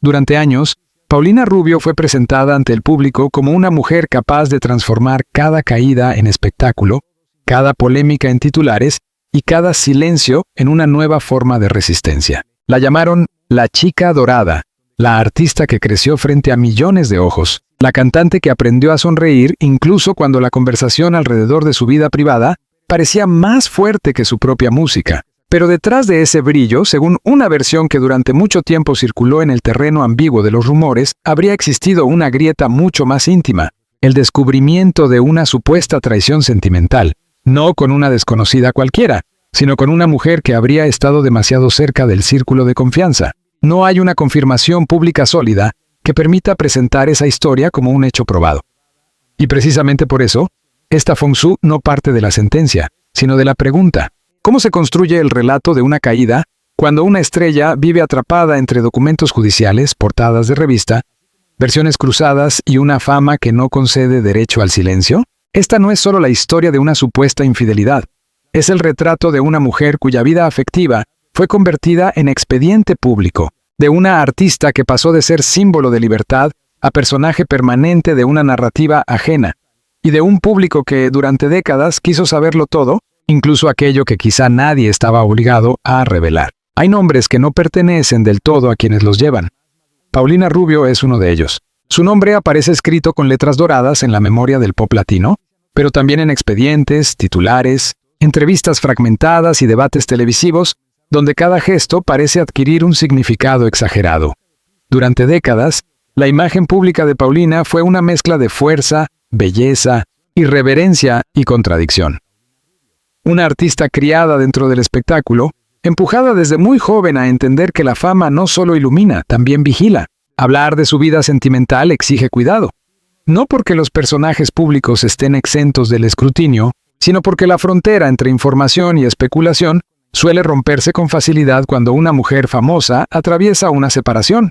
Durante años, Paulina Rubio fue presentada ante el público como una mujer capaz de transformar cada caída en espectáculo, cada polémica en titulares y cada silencio en una nueva forma de resistencia. La llamaron la chica dorada, la artista que creció frente a millones de ojos, la cantante que aprendió a sonreír incluso cuando la conversación alrededor de su vida privada parecía más fuerte que su propia música. Pero detrás de ese brillo, según una versión que durante mucho tiempo circuló en el terreno ambiguo de los rumores, habría existido una grieta mucho más íntima, el descubrimiento de una supuesta traición sentimental, no con una desconocida cualquiera, sino con una mujer que habría estado demasiado cerca del círculo de confianza. No hay una confirmación pública sólida que permita presentar esa historia como un hecho probado. Y precisamente por eso, esta Feng Shui no parte de la sentencia, sino de la pregunta: ¿cómo se construye el relato de una caída cuando una estrella vive atrapada entre documentos judiciales, portadas de revista, versiones cruzadas y una fama que no concede derecho al silencio? Esta no es solo la historia de una supuesta infidelidad, es el retrato de una mujer cuya vida afectiva fue convertida en expediente público, de una artista que pasó de ser símbolo de libertad a personaje permanente de una narrativa ajena, y de un público que durante décadas quiso saberlo todo, incluso aquello que quizá nadie estaba obligado a revelar. Hay nombres que no pertenecen del todo a quienes los llevan. Paulina Rubio es uno de ellos. Su nombre aparece escrito con letras doradas en la memoria del pop latino, pero también en expedientes, titulares, entrevistas fragmentadas y debates televisivos, donde cada gesto parece adquirir un significado exagerado. Durante décadas, la imagen pública de Paulina fue una mezcla de fuerza, belleza, irreverencia y contradicción. Una artista criada dentro del espectáculo, empujada desde muy joven a entender que la fama no solo ilumina, también vigila. Hablar de su vida sentimental exige cuidado. No porque los personajes públicos estén exentos del escrutinio, sino porque la frontera entre información y especulación suele romperse con facilidad cuando una mujer famosa atraviesa una separación.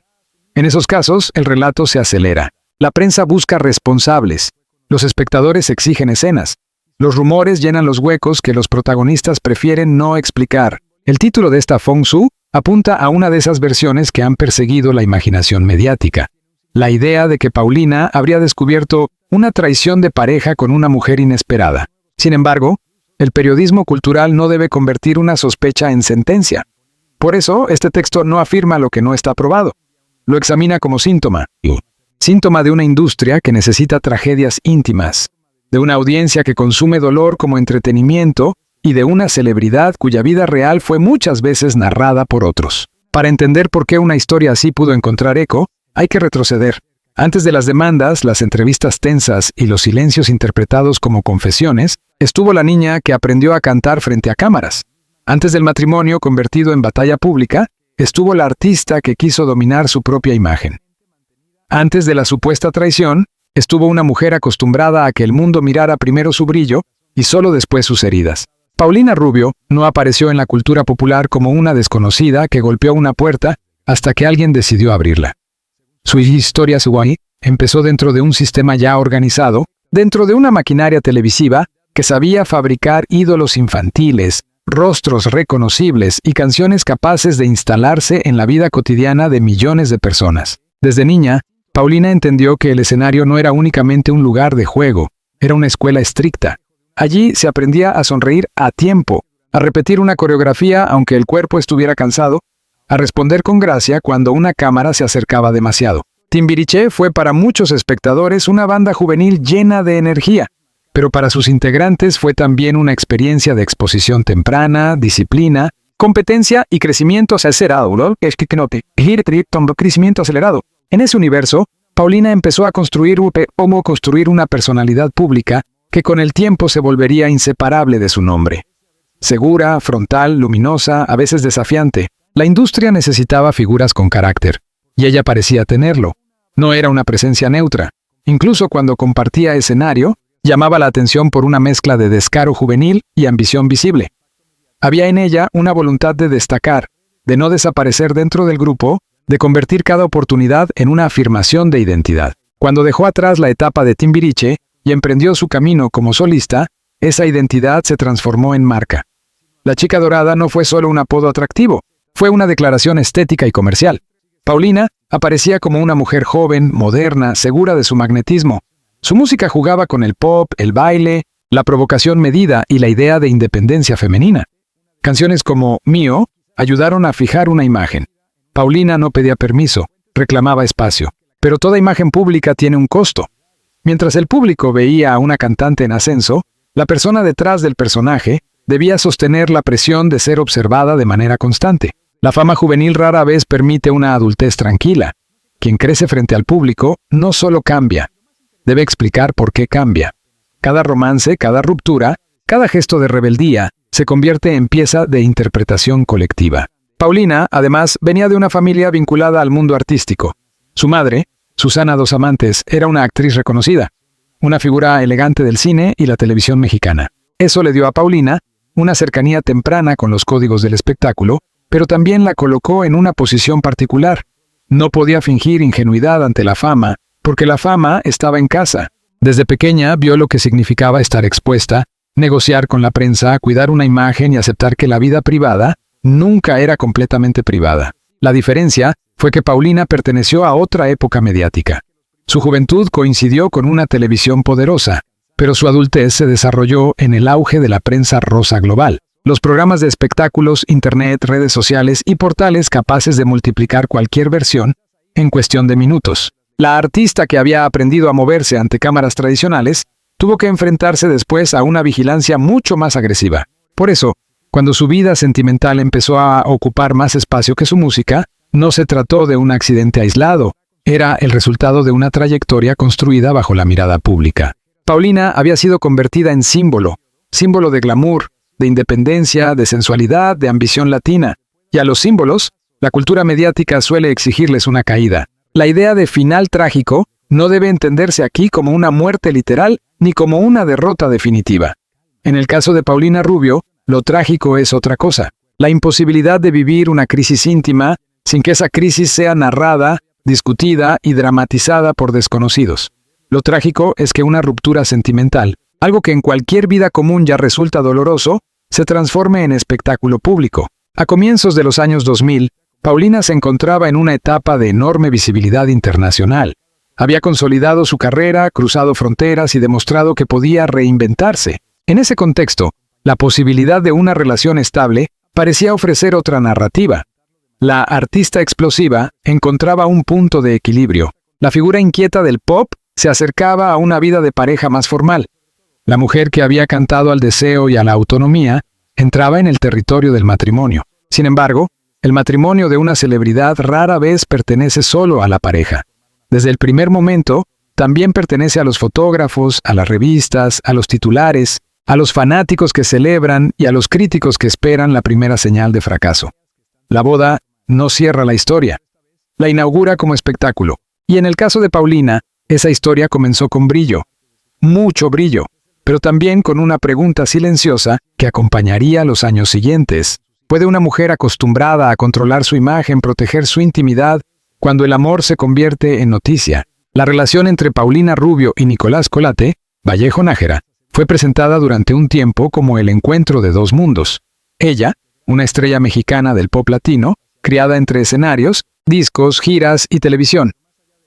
En esos casos, el relato se acelera. La prensa busca responsables. Los espectadores exigen escenas. Los rumores llenan los huecos que los protagonistas prefieren no explicar. El título de esta Feng Shui apunta a una de esas versiones que han perseguido la imaginación mediática. La idea de que Paulina habría descubierto una traición de pareja con una mujer inesperada. Sin embargo, el periodismo cultural no debe convertir una sospecha en sentencia. Por eso, este texto no afirma lo que no está probado. Lo examina como síntoma. Síntoma de una industria que necesita tragedias íntimas, de una audiencia que consume dolor como entretenimiento y de una celebridad cuya vida real fue muchas veces narrada por otros. Para entender por qué una historia así pudo encontrar eco, hay que retroceder. Antes de las demandas, las entrevistas tensas y los silencios interpretados como confesiones, estuvo la niña que aprendió a cantar frente a cámaras. Antes del matrimonio convertido en batalla pública, estuvo la artista que quiso dominar su propia imagen. Antes de la supuesta traición, estuvo una mujer acostumbrada a que el mundo mirara primero su brillo y solo después sus heridas. Paulina Rubio no apareció en la cultura popular como una desconocida que golpeó una puerta hasta que alguien decidió abrirla. Su historia empezó dentro de un sistema ya organizado, dentro de una maquinaria televisiva que sabía fabricar ídolos infantiles, rostros reconocibles y canciones capaces de instalarse en la vida cotidiana de millones de personas. Desde niña, Paulina entendió que el escenario no era únicamente un lugar de juego, era una escuela estricta. Allí se aprendía a sonreír a tiempo, a repetir una coreografía aunque el cuerpo estuviera cansado, a responder con gracia cuando una cámara se acercaba demasiado. Timbiriche fue para muchos espectadores una banda juvenil llena de energía, pero para sus integrantes fue también una experiencia de exposición temprana, disciplina, competencia y crecimiento acelerado. En ese universo, Paulina empezó a construir una personalidad pública que con el tiempo se volvería inseparable de su nombre. Segura, frontal, luminosa, a veces desafiante, la industria necesitaba figuras con carácter, y ella parecía tenerlo. No era una presencia neutra. Incluso cuando compartía escenario, llamaba la atención por una mezcla de descaro juvenil y ambición visible. Había en ella una voluntad de destacar, de no desaparecer dentro del grupo, de convertir cada oportunidad en una afirmación de identidad. Cuando dejó atrás la etapa de Timbiriche y emprendió su camino como solista, esa identidad se transformó en marca. La chica dorada no fue solo un apodo atractivo, fue una declaración estética y comercial. Paulina Aparecía como una mujer joven, moderna, segura de su magnetismo. Su música jugaba con el pop, el baile, la provocación medida y la idea de independencia femenina. Canciones como Mío ayudaron a fijar una imagen. Paulina no pedía permiso, reclamaba espacio. Pero toda imagen pública tiene un costo. Mientras el público veía a una cantante en ascenso, la persona detrás del personaje debía sostener la presión de ser observada de manera constante. La fama juvenil rara vez permite una adultez tranquila. Quien crece frente al público no solo cambia, debe explicar por qué cambia. Cada romance, cada ruptura, cada gesto de rebeldía se convierte en pieza de interpretación colectiva. Paulina, además, venía de una familia vinculada al mundo artístico. Su madre, Susana Dos Amantes, era una actriz reconocida, una figura elegante del cine y la televisión mexicana. Eso le dio a Paulina una cercanía temprana con los códigos del espectáculo, pero también la colocó en una posición particular. No podía fingir ingenuidad ante la fama, porque la fama estaba en casa. Desde pequeña vio lo que significaba estar expuesta, negociar con la prensa, cuidar una imagen y aceptar que la vida privada nunca era completamente privada. La diferencia fue que Paulina perteneció a otra época mediática. Su juventud coincidió con una televisión poderosa, pero su adultez se desarrolló en el auge de la prensa rosa global. Los programas de espectáculos, internet, redes sociales y portales capaces de multiplicar cualquier versión en cuestión de minutos. La artista que había aprendido a moverse ante cámaras tradicionales tuvo que enfrentarse después a una vigilancia mucho más agresiva. Por eso, cuando su vida sentimental empezó a ocupar más espacio que su música, no se trató de un accidente aislado, era el resultado de una trayectoria construida bajo la mirada pública. Paulina había sido convertida en símbolo de glamour, de independencia, de sensualidad, de ambición latina. Y a los símbolos, la cultura mediática suele exigirles una caída. La idea de final trágico no debe entenderse aquí como una muerte literal ni como una derrota definitiva. En el caso de Paulina Rubio, lo trágico es otra cosa. La imposibilidad de vivir una crisis íntima sin que esa crisis sea narrada, discutida y dramatizada por desconocidos. Lo trágico es que una ruptura sentimental, algo que en cualquier vida común ya resulta doloroso, se transforme en espectáculo público. A comienzos de los años 2000, Paulina se encontraba en una etapa de enorme visibilidad internacional. Había consolidado su carrera, cruzado fronteras y demostrado que podía reinventarse. En ese contexto, la posibilidad de una relación estable parecía ofrecer otra narrativa. La artista explosiva encontraba un punto de equilibrio. La figura inquieta del pop se acercaba a una vida de pareja más formal. La mujer que había cantado al deseo y a la autonomía entraba en el territorio del matrimonio. Sin embargo, el matrimonio de una celebridad rara vez pertenece solo a la pareja. Desde el primer momento, también pertenece a los fotógrafos, a las revistas, a los titulares, a los fanáticos que celebran y a los críticos que esperan la primera señal de fracaso. La boda no cierra la historia, la inaugura como espectáculo. Y en el caso de Paulina, esa historia comenzó con brillo, mucho brillo, pero también con una pregunta silenciosa que acompañaría los años siguientes. ¿Puede una mujer acostumbrada a controlar su imagen proteger su intimidad cuando el amor se convierte en noticia? La relación entre Paulina Rubio y Nicolás Colate, Vallejo Nájera, fue presentada durante un tiempo como el encuentro de dos mundos. Ella, una estrella mexicana del pop latino, criada entre escenarios, discos, giras y televisión.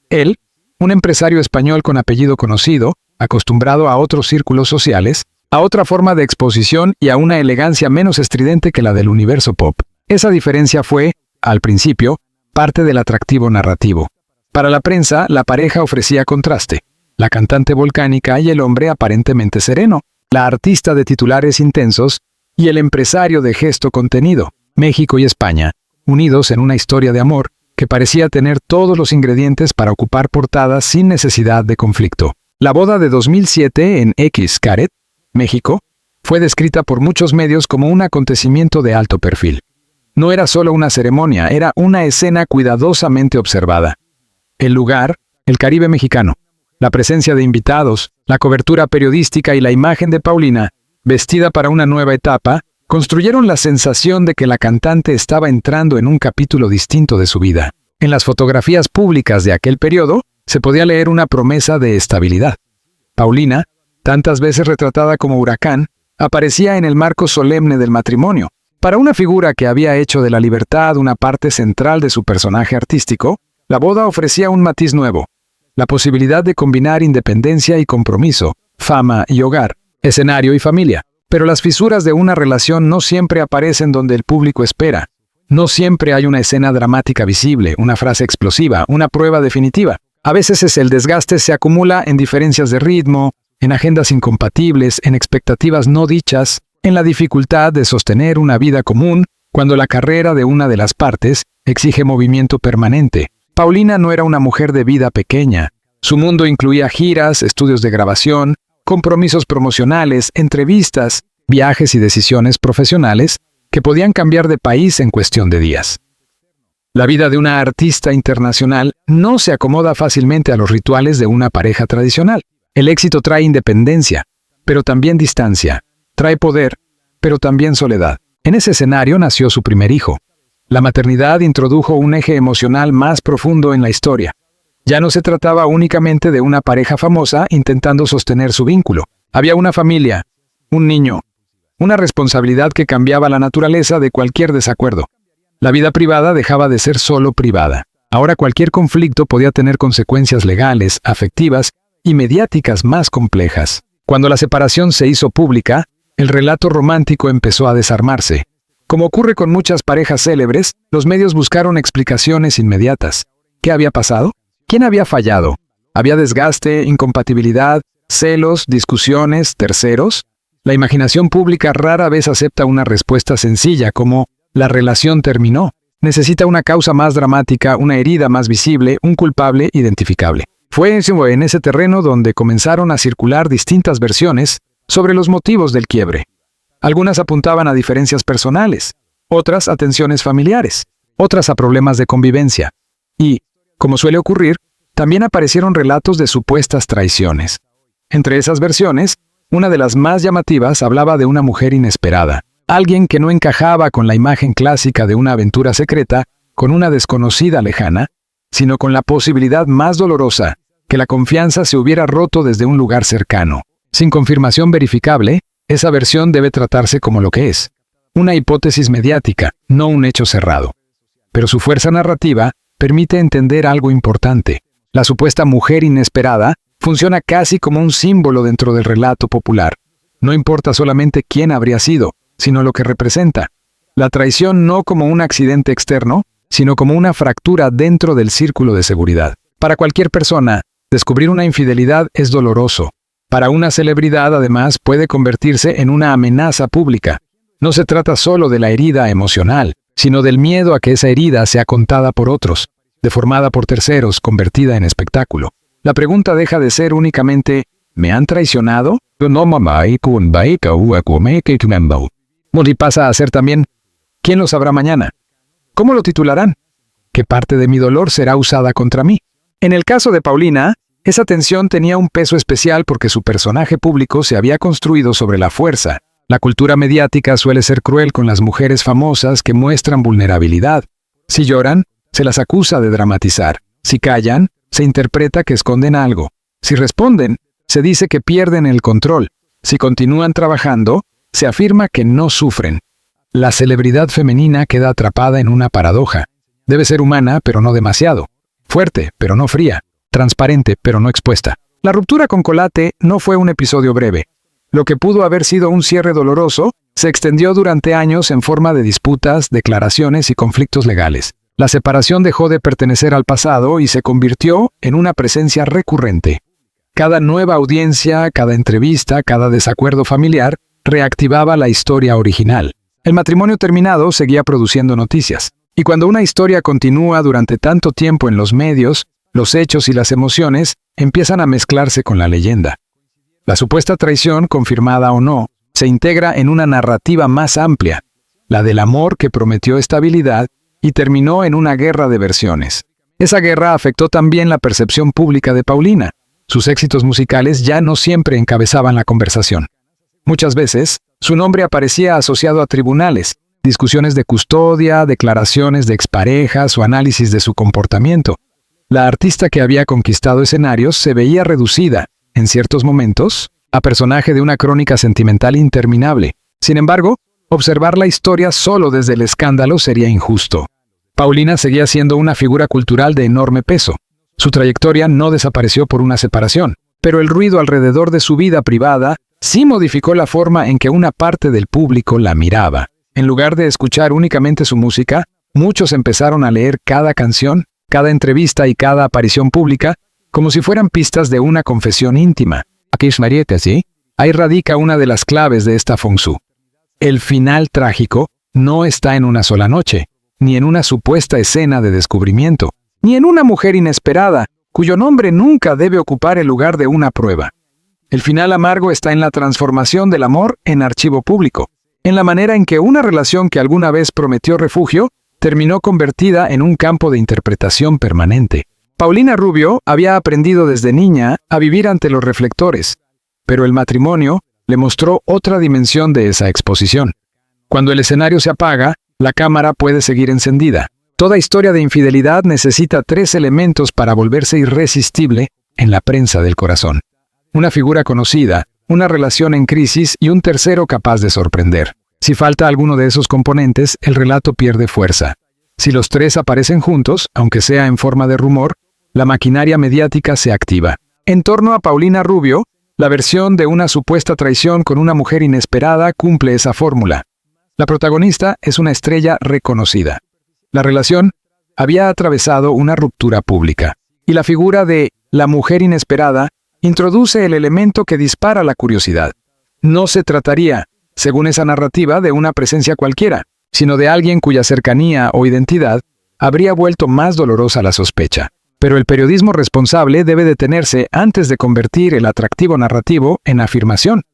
Él, un empresario español con apellido conocido, acostumbrado a otros círculos sociales, a otra forma de exposición y a una elegancia menos estridente que la del universo pop. Esa diferencia fue, al principio, parte del atractivo narrativo. Para la prensa, la pareja ofrecía contraste. La cantante volcánica y el hombre aparentemente sereno, la artista de titulares intensos y el empresario de gesto contenido. México y España, unidos en una historia de amor que parecía tener todos los ingredientes para ocupar portadas sin necesidad de conflicto. La boda de 2007 en Xcaret, México, fue descrita por muchos medios como un acontecimiento de alto perfil. No era solo una ceremonia, era una escena cuidadosamente observada. El lugar, el Caribe mexicano. La presencia de invitados, la cobertura periodística y la imagen de Paulina, vestida para una nueva etapa, construyeron la sensación de que la cantante estaba entrando en un capítulo distinto de su vida. En las fotografías públicas de aquel periodo, se podía leer una promesa de estabilidad. Paulina, tantas veces retratada como huracán, aparecía en el marco solemne del matrimonio. Para una figura que había hecho de la libertad una parte central de su personaje artístico, La boda ofrecía un matiz nuevo, la posibilidad de combinar independencia y compromiso, fama y hogar, escenario y familia. Pero las fisuras de una relación no siempre aparecen donde el público espera. No siempre hay una escena dramática visible, una frase explosiva, una prueba definitiva. A veces el desgaste se acumula en diferencias de ritmo, en agendas incompatibles, en expectativas no dichas, en la dificultad de sostener una vida común cuando la carrera de una de las partes exige movimiento permanente. Paulina no era una mujer de vida pequeña. Su mundo incluía giras, estudios de grabación, compromisos promocionales, entrevistas, viajes y decisiones profesionales que podían cambiar de país en cuestión de días. La vida de una artista internacional no se acomoda fácilmente a los rituales de una pareja tradicional. El éxito trae independencia, pero también distancia. Trae poder, pero también soledad. En ese escenario nació su primer hijo. La maternidad introdujo un eje emocional más profundo en la historia. Ya no se trataba únicamente de una pareja famosa intentando sostener su vínculo. Había una familia, un niño, una responsabilidad que cambiaba la naturaleza de cualquier desacuerdo. La vida privada dejaba de ser solo privada. Ahora cualquier conflicto podía tener consecuencias legales, afectivas y mediáticas más complejas. Cuando la separación se hizo pública, el relato romántico empezó a desarmarse. Como ocurre con muchas parejas célebres, los medios buscaron explicaciones inmediatas. ¿Qué había pasado? ¿Quién había fallado? ¿Había desgaste, incompatibilidad, celos, discusiones, terceros? La imaginación pública rara vez acepta una respuesta sencilla como «la relación terminó». Necesita una causa más dramática, una herida más visible, un culpable identificable. Fue en ese terreno donde comenzaron a circular distintas versiones sobre los motivos del quiebre. Algunas apuntaban a diferencias personales, otras a tensiones familiares, otras a problemas de convivencia. Y, como suele ocurrir, también aparecieron relatos de supuestas traiciones. Entre esas versiones, una de las más llamativas hablaba de una mujer inesperada, alguien que no encajaba con la imagen clásica de una aventura secreta con una desconocida lejana, sino con la posibilidad más dolorosa, que la confianza se hubiera roto desde un lugar cercano. Sin confirmación verificable, esa versión debe tratarse como lo que es, una hipótesis mediática, no un hecho cerrado. Pero su fuerza narrativa permite entender algo importante. La supuesta mujer inesperada funciona casi como un símbolo dentro del relato popular. No importa solamente quién habría sido, sino lo que representa. La traición no como un accidente externo, sino como una fractura dentro del círculo de seguridad. Para cualquier persona, descubrir una infidelidad es doloroso. Para una celebridad, además, puede convertirse en una amenaza pública. No se trata solo de la herida emocional, sino del miedo a que esa herida sea contada por otros, deformada por terceros, convertida en espectáculo. La pregunta deja de ser únicamente ¿me han traicionado? Y pasa a ser también ¿quién lo sabrá mañana? ¿Cómo lo titularán? ¿Qué parte de mi dolor será usada contra mí? En el caso de Paulina, esa tensión tenía un peso especial porque su personaje público se había construido sobre la fuerza. La cultura mediática suele ser cruel con las mujeres famosas que muestran vulnerabilidad. Si lloran, se las acusa de dramatizar. Si callan, se interpreta que esconden algo. Si responden, se dice que pierden el control. Si continúan trabajando, se afirma que no sufren. La celebridad femenina queda atrapada en una paradoja. Debe ser humana, pero no demasiado. Fuerte, pero no fría. Transparente, pero no expuesta. La ruptura con Colate no fue un episodio breve. Lo que pudo haber sido un cierre doloroso, se extendió durante años en forma de disputas, declaraciones y conflictos legales. La separación dejó de pertenecer al pasado y se convirtió en una presencia recurrente. Cada nueva audiencia, cada entrevista, cada desacuerdo familiar, reactivaba la historia original. El matrimonio terminado seguía produciendo noticias. Y cuando una historia continúa durante tanto tiempo en los medios, los hechos y las emociones empiezan a mezclarse con la leyenda. La supuesta traición, confirmada o no, se integra en una narrativa más amplia, la del amor que prometió estabilidad y terminó en una guerra de versiones. Esa guerra afectó también la percepción pública de Paulina. Sus éxitos musicales ya no siempre encabezaban la conversación. Muchas veces, su nombre aparecía asociado a tribunales, discusiones de custodia, declaraciones de exparejas o análisis de su comportamiento. La artista que había conquistado escenarios se veía reducida, en ciertos momentos, a personaje de una crónica sentimental interminable. Sin embargo, observar la historia solo desde el escándalo sería injusto. Paulina seguía siendo una figura cultural de enorme peso. Su trayectoria no desapareció por una separación, pero el ruido alrededor de su vida privada sí modificó la forma en que una parte del público la miraba. En lugar de escuchar únicamente su música, muchos empezaron a leer cada canción, cada entrevista y cada aparición pública como si fueran pistas de una confesión íntima. Aquí ¿sí? Ahí radica una de las claves de esta feng shui. El final trágico no está en una sola noche, ni en una supuesta escena de descubrimiento, ni en una mujer inesperada, cuyo nombre nunca debe ocupar el lugar de una prueba. El final amargo está en la transformación del amor en archivo público, en la manera en que una relación que alguna vez prometió refugio terminó convertida en un campo de interpretación permanente. Paulina Rubio había aprendido desde niña a vivir ante los reflectores, pero el matrimonio le mostró otra dimensión de esa exposición. Cuando el escenario se apaga, la cámara puede seguir encendida. Toda historia de infidelidad necesita 3 elementos para volverse irresistible en la prensa del corazón. Una figura conocida, una relación en crisis y un tercero capaz de sorprender. Si falta alguno de esos componentes, el relato pierde fuerza. Si los 3 aparecen juntos, aunque sea en forma de rumor, la maquinaria mediática se activa. En torno a Paulina Rubio, la versión de una supuesta traición con una mujer inesperada cumple esa fórmula. La protagonista es una estrella reconocida. La relación había atravesado una ruptura pública, y la figura de la mujer inesperada introduce el elemento que dispara la curiosidad. No se trataría, según esa narrativa, de una presencia cualquiera, sino de alguien cuya cercanía o identidad habría vuelto más dolorosa la sospecha. Pero el periodismo responsable debe detenerse antes de convertir el atractivo narrativo en afirmación.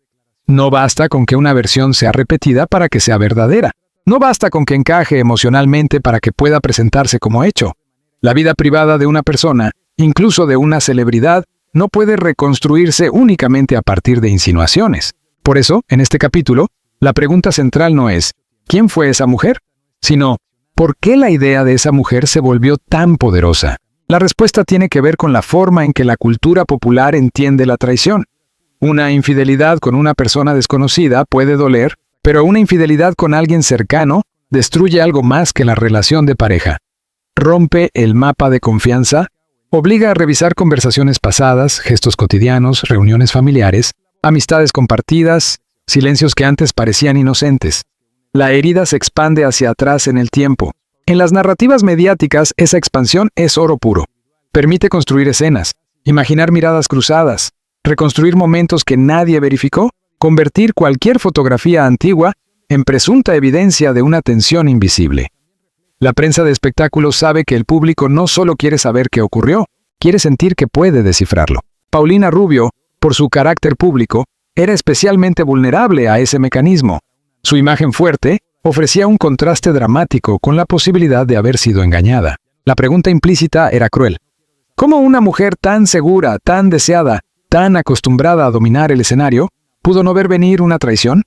No basta con que una versión sea repetida para que sea verdadera. No basta con que encaje emocionalmente para que pueda presentarse como hecho. La vida privada de una persona, incluso de una celebridad, no puede reconstruirse únicamente a partir de insinuaciones. Por eso, en este capítulo, la pregunta central no es ¿quién fue esa mujer?, sino ¿por qué la idea de esa mujer se volvió tan poderosa? La respuesta tiene que ver con la forma en que la cultura popular entiende la traición. Una infidelidad con una persona desconocida puede doler, pero una infidelidad con alguien cercano destruye algo más que la relación de pareja. Rompe el mapa de confianza, obliga a revisar conversaciones pasadas, gestos cotidianos, reuniones familiares, amistades compartidas, silencios que antes parecían inocentes. La herida se expande hacia atrás en el tiempo. En las narrativas mediáticas, esa expansión es oro puro. Permite construir escenas, imaginar miradas cruzadas, reconstruir momentos que nadie verificó, convertir cualquier fotografía antigua en presunta evidencia de una tensión invisible. La prensa de espectáculos sabe que el público no solo quiere saber qué ocurrió, quiere sentir que puede descifrarlo. Paulina Rubio, por su carácter público, era especialmente vulnerable a ese mecanismo. Su imagen fuerte ofrecía un contraste dramático con la posibilidad de haber sido engañada. La pregunta implícita era cruel. ¿Cómo una mujer tan segura, tan deseada, tan acostumbrada a dominar el escenario, pudo no ver venir una traición?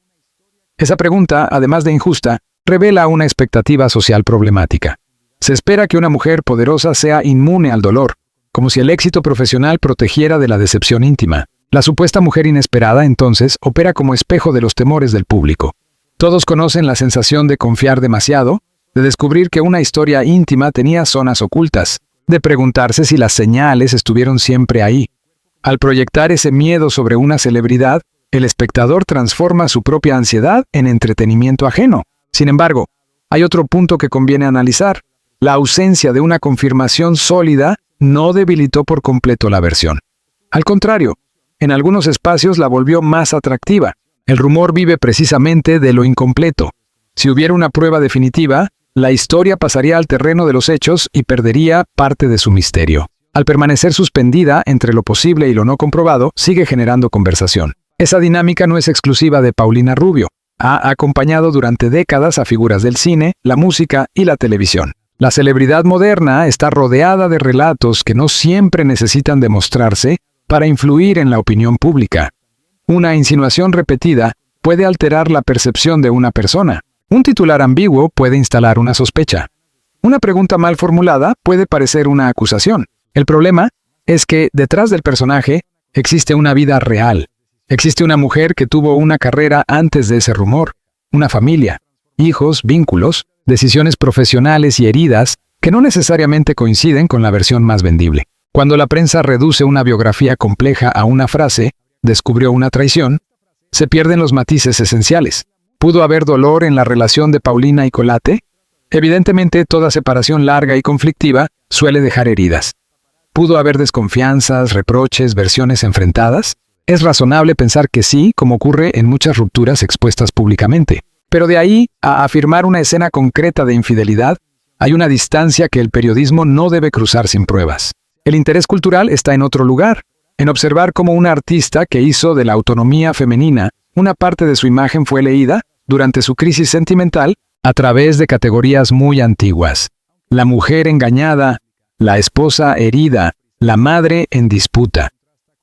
Esa pregunta, además de injusta, revela una expectativa social problemática. Se espera que una mujer poderosa sea inmune al dolor, como si el éxito profesional protegiera de la decepción íntima. La supuesta mujer inesperada, entonces, opera como espejo de los temores del público. Todos conocen la sensación de confiar demasiado, de descubrir que una historia íntima tenía zonas ocultas, de preguntarse si las señales estuvieron siempre ahí. Al proyectar ese miedo sobre una celebridad, el espectador transforma su propia ansiedad en entretenimiento ajeno. Sin embargo, hay otro punto que conviene analizar. La ausencia de una confirmación sólida no debilitó por completo la versión. Al contrario, en algunos espacios la volvió más atractiva. El rumor vive precisamente de lo incompleto. Si hubiera una prueba definitiva, la historia pasaría al terreno de los hechos y perdería parte de su misterio. Al permanecer suspendida entre lo posible y lo no comprobado, sigue generando conversación. Esa dinámica no es exclusiva de Paulina Rubio. Ha acompañado durante décadas a figuras del cine, la música y la televisión. La celebridad moderna está rodeada de relatos que no siempre necesitan demostrarse para influir en la opinión pública. Una insinuación repetida puede alterar la percepción de una persona. Un titular ambiguo puede instalar una sospecha. Una pregunta mal formulada puede parecer una acusación. El problema es que detrás del personaje existe una vida real. Existe una mujer que tuvo una carrera antes de ese rumor, una familia, hijos, vínculos, decisiones profesionales y heridas que no necesariamente coinciden con la versión más vendible. Cuando la prensa reduce una biografía compleja a una frase, descubrió una traición, se pierden los matices esenciales. ¿Pudo haber dolor en la relación de Paulina y Colate? Evidentemente, toda separación larga y conflictiva suele dejar heridas. ¿Pudo haber desconfianzas, reproches, versiones enfrentadas? Es razonable pensar que sí, como ocurre en muchas rupturas expuestas públicamente. Pero de ahí a afirmar una escena concreta de infidelidad, hay una distancia que el periodismo no debe cruzar sin pruebas. El interés cultural está en otro lugar, en observar cómo una artista que hizo de la autonomía femenina una parte de su imagen fue leída, durante su crisis sentimental, a través de categorías muy antiguas. La mujer engañada, la esposa herida, la madre en disputa,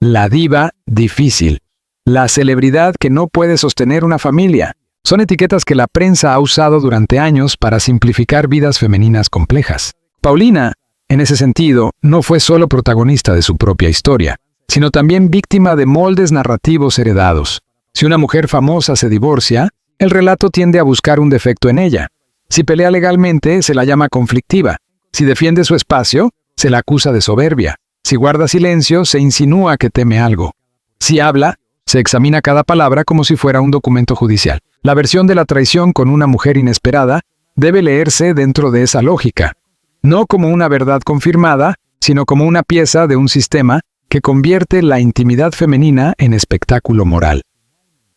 la diva difícil, la celebridad que no puede sostener una familia. Son etiquetas que la prensa ha usado durante años para simplificar vidas femeninas complejas. Paulina, en ese sentido, no fue solo protagonista de su propia historia, sino también víctima de moldes narrativos heredados. Si una mujer famosa se divorcia, el relato tiende a buscar un defecto en ella. Si pelea legalmente, se la llama conflictiva. Si defiende su espacio, se la acusa de soberbia. Si guarda silencio, se insinúa que teme algo. Si habla, se examina cada palabra como si fuera un documento judicial. La versión de la traición con una mujer inesperada debe leerse dentro de esa lógica, no como una verdad confirmada, sino como una pieza de un sistema que convierte la intimidad femenina en espectáculo moral.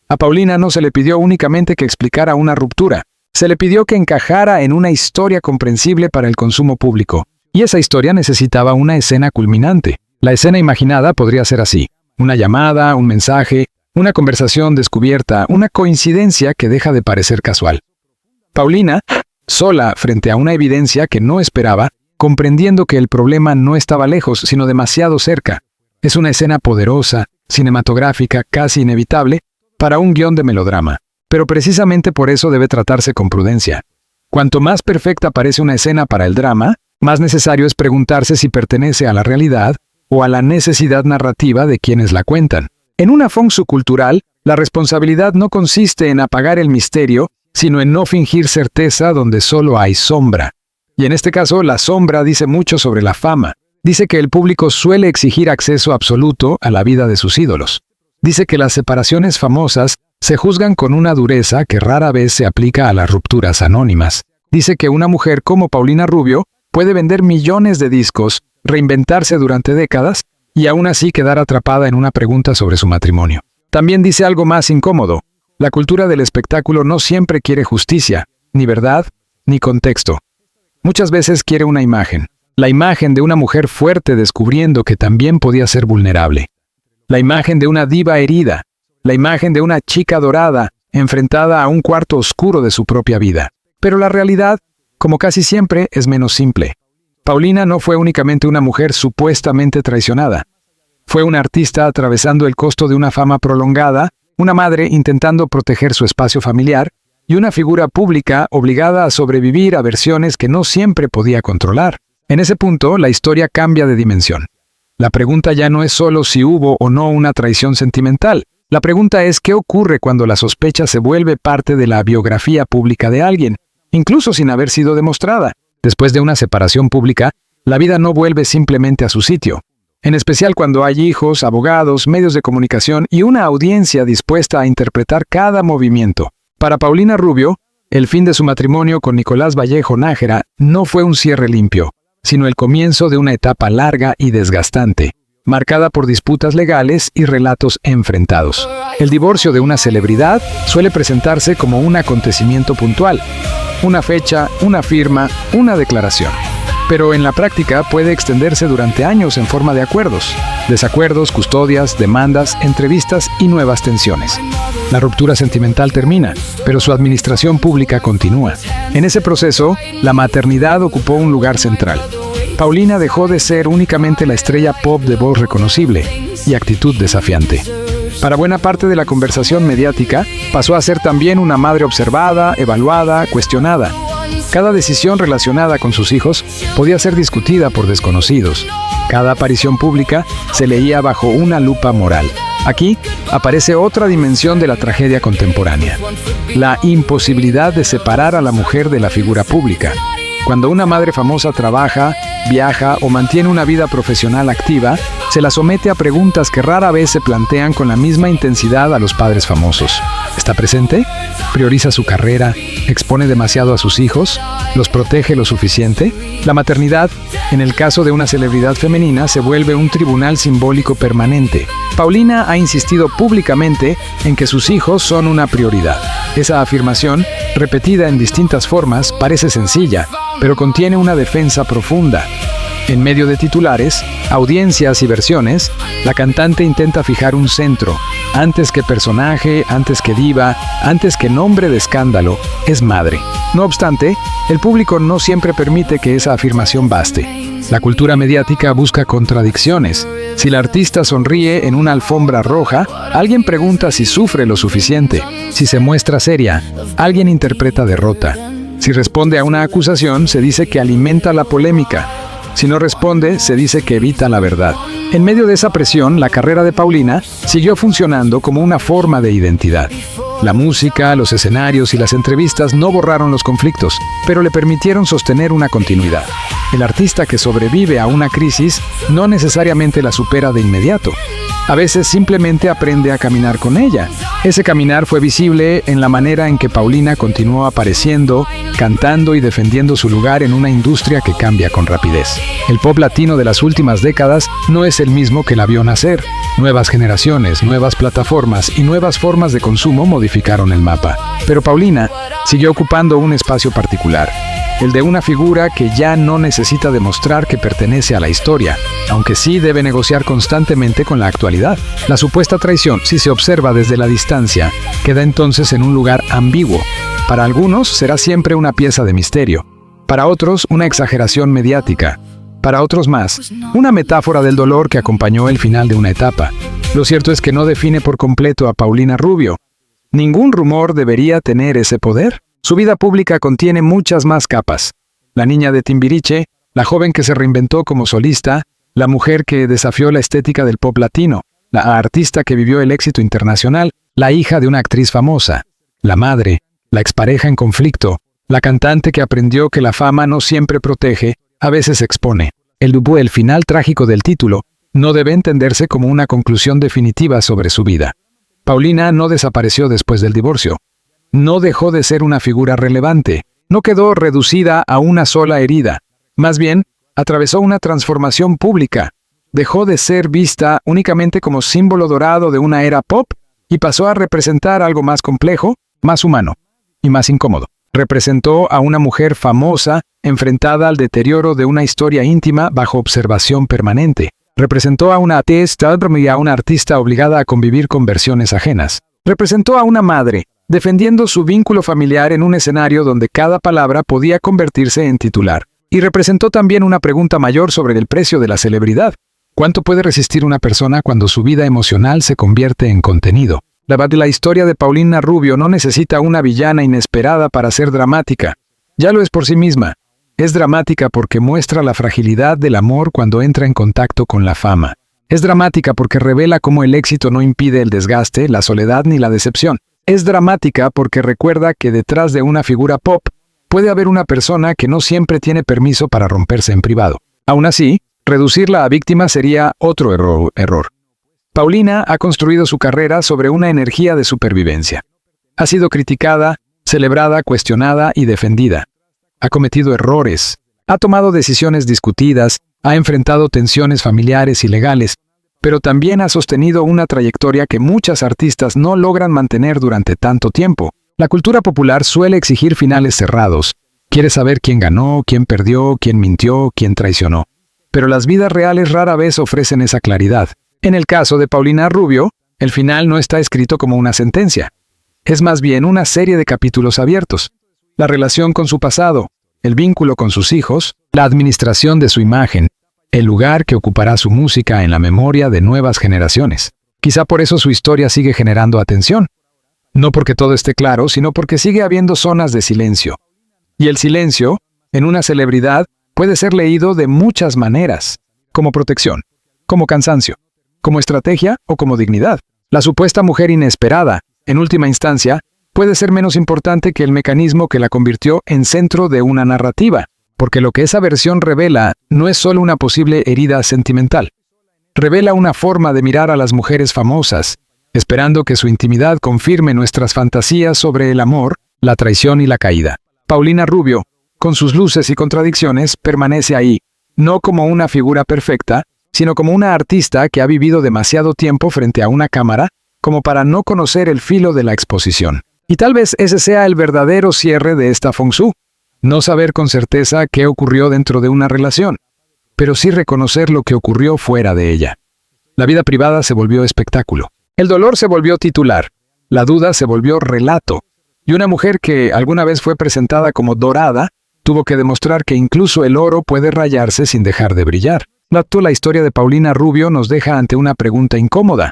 A Paulina no se le pidió únicamente que explicara una ruptura, se le pidió que encajara en una historia comprensible para el consumo público, y esa historia necesitaba una escena culminante. La escena imaginada podría ser así: una llamada, un mensaje, una conversación descubierta, una coincidencia que deja de parecer casual. Paulina, sola frente a una evidencia que no esperaba, comprendiendo que el problema no estaba lejos, sino demasiado cerca. Es una escena poderosa, cinematográfica, casi inevitable, para un guión de melodrama. Pero precisamente por eso debe tratarse con prudencia. Cuanto más perfecta parece una escena para el drama, más necesario es preguntarse si pertenece a la realidad o a la necesidad narrativa de quienes la cuentan. En una fonsu cultural, la responsabilidad no consiste en apagar el misterio, sino en no fingir certeza donde solo hay sombra. Y en este caso, la sombra dice mucho sobre la fama. Dice que el público suele exigir acceso absoluto a la vida de sus ídolos. Dice que las separaciones famosas se juzgan con una dureza que rara vez se aplica a las rupturas anónimas. Dice que una mujer como Paulina Rubio puede vender millones de discos, reinventarse durante décadas y aún así quedar atrapada en una pregunta sobre su matrimonio. También dice algo más incómodo: la cultura del espectáculo no siempre quiere justicia, ni verdad, ni contexto. Muchas veces quiere una imagen, la imagen de una mujer fuerte descubriendo que también podía ser vulnerable, la imagen de una diva herida, la imagen de una chica dorada enfrentada a un cuarto oscuro de su propia vida. Pero la realidad, como casi siempre, es menos simple. Paulina no fue únicamente una mujer supuestamente traicionada. Fue una artista atravesando el costo de una fama prolongada, una madre intentando proteger su espacio familiar, y una figura pública obligada a sobrevivir a versiones que no siempre podía controlar. En ese punto, la historia cambia de dimensión. La pregunta ya no es solo si hubo o no una traición sentimental. La pregunta es qué ocurre cuando la sospecha se vuelve parte de la biografía pública de alguien, incluso sin haber sido demostrada. Después de una separación pública, la vida no vuelve simplemente a su sitio. En especial cuando hay hijos, abogados, medios de comunicación y una audiencia dispuesta a interpretar cada movimiento. Para Paulina Rubio, el fin de su matrimonio con Nicolás Vallejo Nájera no fue un cierre limpio, sino el comienzo de una etapa larga y desgastante, marcada por disputas legales y relatos enfrentados. El divorcio de una celebridad suele presentarse como un acontecimiento puntual, una fecha, una firma, una declaración. Pero en la práctica puede extenderse durante años en forma de acuerdos, desacuerdos, custodias, demandas, entrevistas y nuevas tensiones. La ruptura sentimental termina, pero su administración pública continúa. En ese proceso, la maternidad ocupó un lugar central. Paulina dejó de ser únicamente la estrella pop de voz reconocible y actitud desafiante. Para buena parte de la conversación mediática, pasó a ser también una madre observada, evaluada, cuestionada. Cada decisión relacionada con sus hijos podía ser discutida por desconocidos. Cada aparición pública se leía bajo una lupa moral. Aquí aparece otra dimensión de la tragedia contemporánea: la imposibilidad de separar a la mujer de la figura pública. Cuando una madre famosa trabaja, viaja o mantiene una vida profesional activa, se la somete a preguntas que rara vez se plantean con la misma intensidad a los padres famosos. ¿Está presente? ¿Prioriza su carrera? ¿Expone demasiado a sus hijos? ¿Los protege lo suficiente? La maternidad, en el caso de una celebridad femenina, se vuelve un tribunal simbólico permanente. Paulina ha insistido públicamente en que sus hijos son una prioridad. Esa afirmación, repetida en distintas formas, parece sencilla, pero contiene una defensa profunda. En medio de titulares, audiencias y versiones, la cantante intenta fijar un centro. Antes que personaje, antes que diva, antes que nombre de escándalo, es madre. No obstante, el público no siempre permite que esa afirmación baste. La cultura mediática busca contradicciones. Si la artista sonríe en una alfombra roja, alguien pregunta si sufre lo suficiente. Si se muestra seria, alguien interpreta derrota. Si responde a una acusación, se dice que alimenta la polémica. Si no responde, se dice que evita la verdad. En medio de esa presión, la carrera de Paulina siguió funcionando como una forma de identidad. La música, los escenarios y las entrevistas no borraron los conflictos, pero le permitieron sostener una continuidad. El artista que sobrevive a una crisis no necesariamente la supera de inmediato. A veces simplemente aprende a caminar con ella. Ese caminar fue visible en la manera en que Paulina continuó apareciendo, cantando y defendiendo su lugar en una industria que cambia con rapidez. El pop latino de las últimas décadas no es el mismo que la vio nacer. Nuevas generaciones, nuevas plataformas y nuevas formas de consumo modificaron el mapa. Pero Paulina siguió ocupando un espacio particular, el de una figura que ya no necesita demostrar que pertenece a la historia, aunque sí debe negociar constantemente con la actualidad. La supuesta traición, si se observa desde la distancia, queda entonces en un lugar ambiguo. Para algunos será siempre una pieza de misterio, para otros una exageración mediática, para otros más, una metáfora del dolor que acompañó el final de una etapa. Lo cierto es que no define por completo a Paulina Rubio. ¿Ningún rumor debería tener ese poder? Su vida pública contiene muchas más capas. La niña de Timbiriche, la joven que se reinventó como solista, la mujer que desafió la estética del pop latino, la artista que vivió el éxito internacional, la hija de una actriz famosa, la madre, la expareja en conflicto, la cantante que aprendió que la fama no siempre protege, a veces expone. El final trágico del título no debe entenderse como una conclusión definitiva sobre su vida. Paulina no desapareció después del divorcio. No dejó de ser una figura relevante, no quedó reducida a una sola herida. Más bien, atravesó una transformación pública. Dejó de ser vista únicamente como símbolo dorado de una era pop y pasó a representar algo más complejo, más humano y más incómodo. Representó a una mujer famosa enfrentada al deterioro de una historia íntima bajo observación permanente. Representó a una artista y a una artista obligada a convivir con versiones ajenas. Representó a una madre defendiendo su vínculo familiar en un escenario donde cada palabra podía convertirse en titular. Y representó también una pregunta mayor sobre el precio de la celebridad. ¿Cuánto puede resistir una persona cuando su vida emocional se convierte en contenido? La historia de Paulina Rubio no necesita una villana inesperada para ser dramática. Ya lo es por sí misma. Es dramática porque muestra la fragilidad del amor cuando entra en contacto con la fama. Es dramática porque revela cómo el éxito no impide el desgaste, la soledad ni la decepción. Es dramática porque recuerda que detrás de una figura pop puede haber una persona que no siempre tiene permiso para romperse en privado. Aún así, reducirla a víctima sería otro error. Paulina ha construido su carrera sobre una energía de supervivencia. Ha sido criticada, celebrada, cuestionada y defendida. Ha cometido errores, ha tomado decisiones discutidas, ha enfrentado tensiones familiares y legales, pero también ha sostenido una trayectoria que muchas artistas no logran mantener durante tanto tiempo. La cultura popular suele exigir finales cerrados. Quiere saber quién ganó, quién perdió, quién mintió, quién traicionó. Pero las vidas reales rara vez ofrecen esa claridad. En el caso de Paulina Rubio, el final no está escrito como una sentencia. Es más bien una serie de capítulos abiertos. La relación con su pasado, el vínculo con sus hijos, la administración de su imagen, el lugar que ocupará su música en la memoria de nuevas generaciones. Quizá por eso su historia sigue generando atención. No porque todo esté claro, sino porque sigue habiendo zonas de silencio. Y el silencio, en una celebridad, puede ser leído de muchas maneras, como protección, como cansancio, como estrategia o como dignidad. La supuesta mujer inesperada, en última instancia, puede ser menos importante que el mecanismo que la convirtió en centro de una narrativa. porque lo que esa versión revela no es solo una posible herida sentimental. Revela una forma de mirar a las mujeres famosas, esperando que su intimidad confirme nuestras fantasías sobre el amor, la traición y la caída. Paulina Rubio, con sus luces y contradicciones, permanece ahí, no como una figura perfecta, sino como una artista que ha vivido demasiado tiempo frente a una cámara como para no conocer el filo de la exposición. Y tal vez ese sea el verdadero cierre de esta Feng Shui. No saber con certeza qué ocurrió dentro de una relación, pero sí reconocer lo que ocurrió fuera de ella. La vida privada se volvió espectáculo. El dolor se volvió titular. La duda se volvió relato. Y una mujer que alguna vez fue presentada como dorada, tuvo que demostrar que incluso el oro puede rayarse sin dejar de brillar. La historia de Paulina Rubio nos deja ante una pregunta incómoda.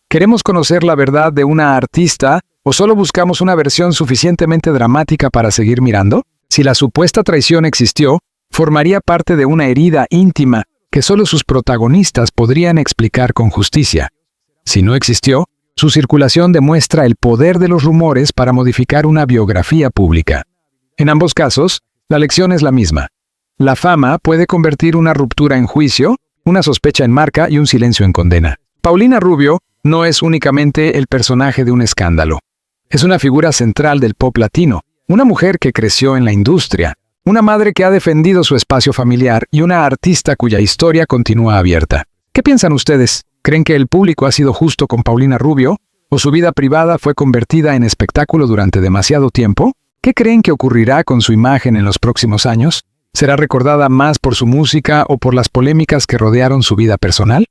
¿Queremos conocer la verdad de una artista o solo buscamos una versión suficientemente dramática para seguir mirando? Si la supuesta traición existió, formaría parte de una herida íntima que solo sus protagonistas podrían explicar con justicia. Si no existió, su circulación demuestra el poder de los rumores para modificar una biografía pública. En ambos casos, la lección es la misma. La fama puede convertir una ruptura en juicio, una sospecha en marca y un silencio en condena. Paulina Rubio no es únicamente el personaje de un escándalo. Es una figura central del pop latino, una mujer que creció en la industria, una madre que ha defendido su espacio familiar y una artista cuya historia continúa abierta. ¿Qué piensan ustedes? ¿Creen que el público ha sido justo con Paulina Rubio? ¿O su vida privada fue convertida en espectáculo durante demasiado tiempo? ¿Qué creen que ocurrirá con su imagen en los próximos años? ¿Será recordada más por su música o por las polémicas que rodearon su vida personal?